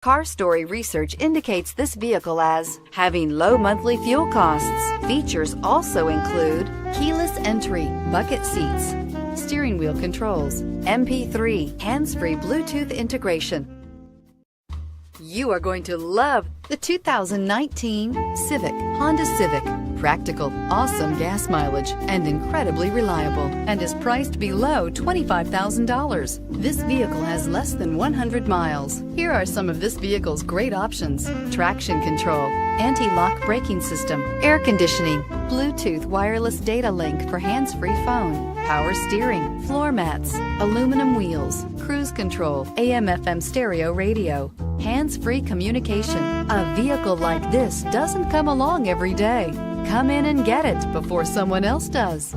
Car Story research indicates this vehicle as having low monthly fuel costs. Features also include keyless entry, bucket seats, steering wheel controls, MP3, hands-free Bluetooth integration. You are going to love the 2019 Honda Civic. Practical, awesome gas mileage, and incredibly reliable, and is priced below $25,000. This vehicle has less than 100 miles. Here are some of this vehicle's great options: traction control, anti-lock braking system, air conditioning, Bluetooth wireless data link for hands-free phone, power steering, floor mats, aluminum wheels, cruise control, AM/FM stereo radio, hands-free communication. A vehicle like this doesn't come along every day. Come in and get it before someone else does.